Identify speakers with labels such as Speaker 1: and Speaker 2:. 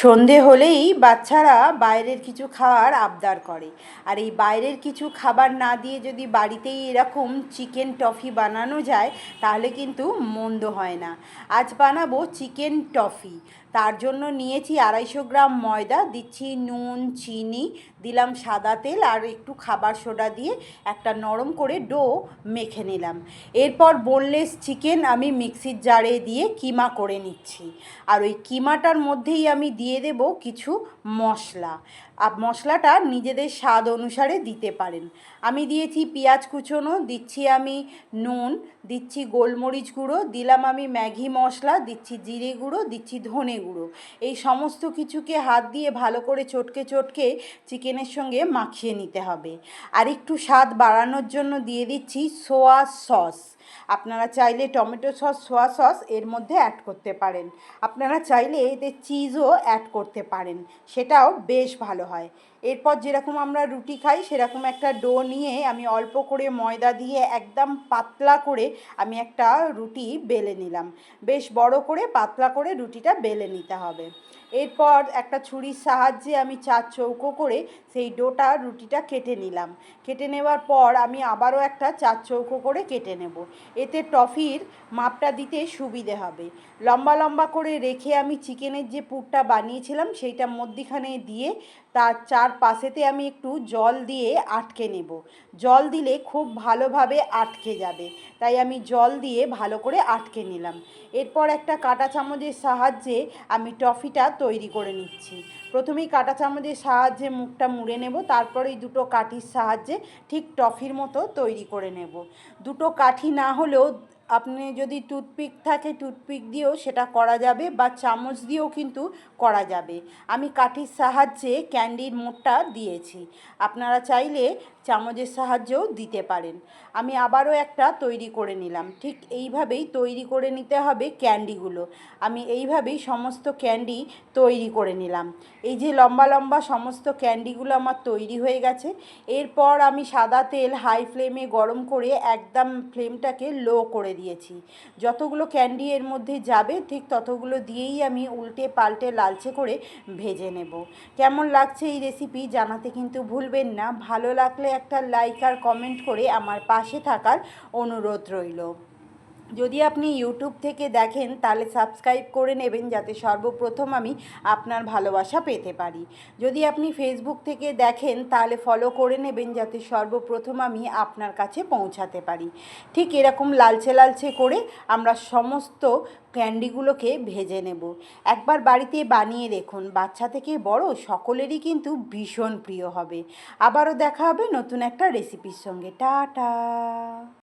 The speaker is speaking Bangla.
Speaker 1: সন্ধে হলেই বাচ্চারা বাইরের কিছু খাওয়ার আবদার করে। আর এই বাইরের কিছু খাবার না দিয়ে যদি বাড়িতেই এরকম চিকেন টফি বানানো যায় তাহলে কিন্তু মন্দ হয় না। আজ বানাবো চিকেন টফি। তার জন্য নিয়েছি 250 গ্রাম ময়দা, দিচ্ছি নুন, চিনি, দিলাম সাদা তেল আর একটু খাবার সোডা দিয়ে একটা নরম করে ডো মেখে নিলাম। এরপর বোনলেস চিকেন আমি মিক্সির জারে দিয়ে কিমা করে নিচ্ছি। আর ওই কিমাটার মধ্যেই আমি দিয়ে দেব কিছু মশলা। মশলাটা নিজেদের স্বাদ অনুসারে দিতে পারেন। আমি দিয়েছি পেঁয়াজ কুচোনো, দিচ্ছি আমি নুন, দিচ্ছি গোলমরিচ গুঁড়ো, দিলাম আমি ম্যাগি মশলা, দিচ্ছি জিরে গুঁড়ো, দিচ্ছি ধনে গুঁড়ো। এই সমস্ত কিছুকে হাত দিয়ে ভালো করে চটকে চটকে চিকেনের সঙ্গে মাখিয়ে নিতে হবে। আর একটু স্বাদ বাড়ানোর জন্য দিয়ে দিচ্ছি সোয়া সস। আপনারা চাইলে টমেটো সস, সোয়া সস এর মধ্যে অ্যাড করতে পারেন। আপনারা চাইলে এতে চিজও অ্যাড করতে পারেন, সেটাও বেশ ভালো হয়। এরপর যেরকম আমরা রুটি খাই সেরকম একটা ডো নিয়ে আমি অল্প করে ময়দা দিয়ে একদম পাতলা করে আমি একটা রুটি বেলে নিলাম। বেশ বড় করে পাতলা করে রুটিটা বেলে নিতে হবে। এরপর একটা ছুরির সাহায্যে আমি 4 চৌকো করে সেই ডোটা রুটিটা কেটে নিলাম। কেটে নেওয়ার পর আমি আবারও একটা 4 চৌকো করে কেটে নেব। এতে টফির মাপটা দিতে সুবিধে হবে। লম্বা লম্বা করে রেখে আমি চিকেনের যে পুরটা বানিয়েছিলাম সেইটা মধ্যিখানে দিয়ে তার চারপাশেতে আমি একটু জল দিয়ে আটকে নেব। জল দিলে খুব ভালোভাবে আটকে যাবে, তাই আমি জল দিয়ে ভালো করে আটকে নিলাম। এরপর একটা কাঁটা চামচের সাহায্যে আমি টফিটা তৈরি করে নিচ্ছি। প্রথমেই কাঁটা চামচের সাহায্যে মুখটা মুড়ে নেব, তারপরে এই দুটো কাঠির সাহায্যে ঠিক টফির মতো তৈরি করে নেব। দুটো কাঠি না হলেও আপনি যদি টুথপিক থাকে টুথপিক দিয়েও সেটা করা যাবে, বা চামচ দিয়েও কিন্তু করা যাবে। আমি কাঠির সাহায্যে ক্যান্ডির মোড়টা দিয়েছি, আপনারা চাইলে চামচের সাহায্যেও দিতে পারেন। আমি আবারও একটা তৈরি করে নিলাম। ঠিক এইভাবেই তৈরি করে নিতে হবে ক্যান্ডিগুলো। আমি এইভাবেই সমস্ত ক্যান্ডি তৈরি করে নিলাম। এই যে লম্বা লম্বা সমস্ত ক্যান্ডিগুলো আমার তৈরি হয়ে গেছে। এরপর আমি সাদা তেল হাই ফ্লেমে গরম করে একদম ফ্লেমটাকে লো করে দিয়েছি। যতগুলো ক্যান্ডি এর মধ্যে যাবে ঠিক ততগুলো দিয়েই আমি উল্টে পাল্টে লালচে করে ভেজে নেব। কেমন লাগছে এই রেসিপি জানাতে কিন্তু ভুলবেন না। ভালো লাগলে একটা লাইক আর কমেন্ট করে আমার পাশে থাকার অনুরোধ রইল। যদি আপনি ইউটিউব থেকে দেখেন তাহলে সাবস্ক্রাইব করে নেবেন, যাতে সর্বপ্রথম আমি আপনার ভালোবাসা পেতে পারি। যদি আপনি ফেসবুক থেকে দেখেন তাহলে ফলো করে নেবেন, যাতে সর্বপ্রথম আমি আপনার কাছে পৌঁছাতে পারি। ঠিক এরকম লালচে লালচে করে আমরা সমস্ত ক্যান্ডিগুলোকে ভেজে নেব। একবার বাড়িতে বানিয়ে দেখুন, বাচ্চা থেকে বড় সকলেরই কিন্তু ভীষণ প্রিয় হবে। আবারও দেখা হবে নতুন একটা রেসিপির সঙ্গে। টাটা।